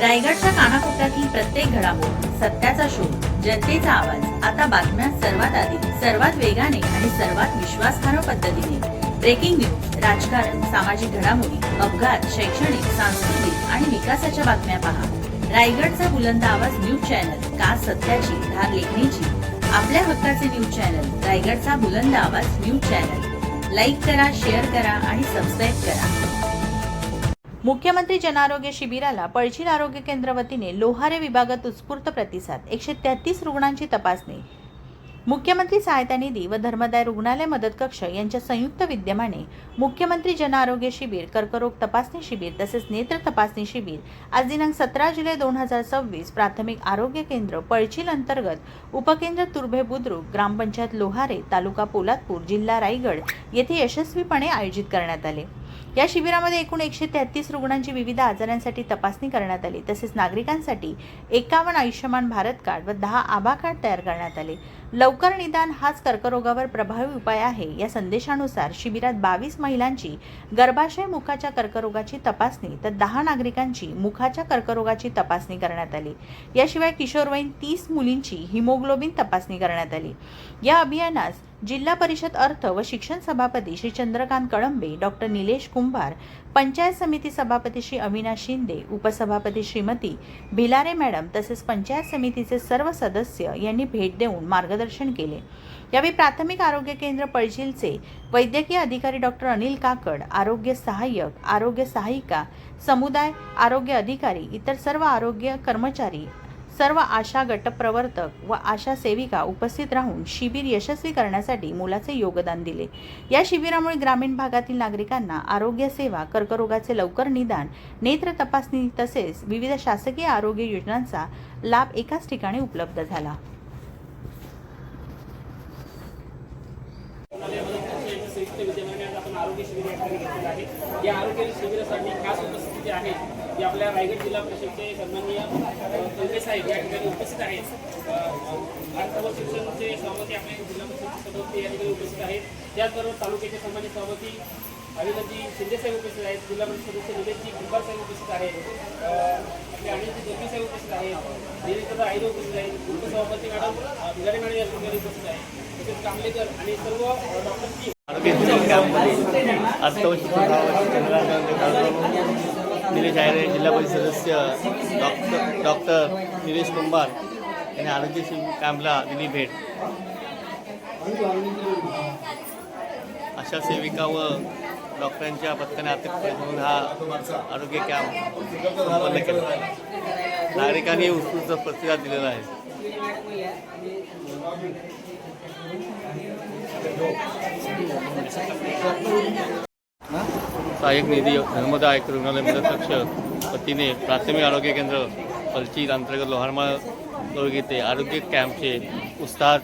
रायगडच्या कानाकोपऱ्यातील प्रत्येक घडामोड, सत्याचा शोध, जनतेचा आवाज. आता बातम्या सर्वात आधी, सर्वात वेगाने आणि सर्वात विश्वासार्ह पद्धतीने. ब्रेकिंग न्यूज, राजकारण, सामाजिक घडामोडी, अपघात, शैक्षणिक, सांस्कृतिक आणि विकासाच्या बातम्या पहा. रायगडचा बुलंद आवाज न्यूज चॅनल, का सत्याची धार लेखणीची. आपल्या हक्काचे न्यूज चॅनल, रायगडचा बुलंद आवाज न्यूज चॅनल. लाईक करा, शेअर करा आणि सबस्क्राईब करा. मुख्यमंत्री जनआरोग्य शिबिराला पळशील आरोग्य केंद्र वतीने लोहारे विभागात उत्स्फूर्त प्रतिसाद. 133 रुग्णांची तपासणी. मुख्यमंत्री सहायता निधी व धर्मदाय रुग्णालय मदत कक्ष यांच्या संयुक्त विद्यमाने मुख्यमंत्री जनआरोग्य शिबिर, कर्करोग तपासणी शिबिर तसेच नेत्र तपासणी शिबिर आज दिनांक 17 जुलै 2026 प्राथमिक आरोग्य केंद्र पळशील अंतर्गत उपकेंद्र तुर्भे बुद्रुक, ग्रामपंचायत लोहारे, तालुका पोलादपूर, जिल्हा रायगड येथे यशस्वीपणे आयोजित करण्यात आले. या शिबिरामध्ये एकूण 133 रुग्णांची विविध आजारांसाठी तपासणी करण्यात आली. तसेच नागरिकांसाठी 51 आयुष्यमान भारत कार्ड व 10 आभा कार्ड तयार करण्यात आले. लवकर निदान हाच कर्करोगावर प्रभावी उपाय आहे या संदेशानुसार शिबिरात 22 महिलांची गर्भाशय मुखाच्या कर्करोगाची तपासणी तर 10 नागरिकांची मुखाच्या कर्करोगाची तपासणी करण्यात आली. याशिवाय किशोरवयीन 30 मुलींची हिमोग्लोबिन तपासणी करण्यात आली. या अभियानास जिल्हा परिषद अर्थ व शिक्षण सभापती श्री चंद्रकांत कळंबे, डॉक्टर निलेश कुंभार, पंचायत समिती सभापती श्री अविनाश शिंदे, उपसभापती श्रीमती भिलारे मॅडम तसेच पंचायत समितीचे सर्व सदस्य यांनी भेट देऊन मार्गदर्शन केले. यावेळी प्राथमिक आरोग्य केंद्र पळशीलचे वैद्यकीय अधिकारी डॉक्टर अनिल काकड, आरोग्य सहाय्यक, आरोग्य सहायिका, समुदाय आरोग्य अधिकारी, इतर सर्व आरोग्य कर्मचारी, सर्व आशा गटप्रवर्तक व आशा सेविका उपस्थित राहून शिबिर यशस्वी करण्यासाठी मोलाचे योगदान दिले. या शिबिरामुळे ग्रामीण भागातील नागरिकांना आरोग्य सेवा, कर्करोगाचे लवकर निदान, नेत्र तपासणी तसेच विविध शासकीय आरोग्य योजनांचा लाभ एकाच ठिकाणी उपलब्ध झाला. आरोग्य शिबिर या ठिकाणी घेतलेलं आहे. या आरोग्य शिबिरासाठी खास उपस्थिती आहे की आपल्या रायगड जिल्हा परिषदेचे सन्माननीय कळंबे साहेब या ठिकाणी उपस्थित आहेत. सर्व शिक्षणाचे सभापती आपले जिल्हा परिषदेचे सभापती या ठिकाणी उपस्थित आहेत. त्याचबरोबर तालुक्याचे सन्मानित सभापती अविनाशजी शिंदे साहेब उपस्थित आहेत. जिल्हा परिषद सदस्य निलेशजी कुंभार साहेब उपस्थित आहेत. आपले अनिलजी जोशी साहेब उपस्थित आहेत. निलेशदा आईर उपस्थित आहेत. उपसभापती मॅडम भिलारे मॅडम या ठिकाणी उपस्थित आहेत. तसेच कांबलेकर आणि सर्व डॉक्टरची आरोग्य कॅम्पमध्ये निलेश आयरे, जिल्हा परिषद सदस्य डॉक्टर निलेश कुंभार यांनी आरोग्य कॅम्पला दिली भेट. अशा सेविका व डॉक्टरांच्या पथकाने अत्यंत हा आरोग्य कॅम्प संपन्न केला. नागरिकांनी उत्स्फूर्त प्रतिसाद दिलेला आहे. सहाय्यक निधी धर्मदाय आयुक्त रुग्णालय मदत कक्ष वतीने प्राथमिक आरोग्य केंद्र पळशील अंतर्गत लोहारमाळ येथे आरोग्य कॅम्पचे उत्साहात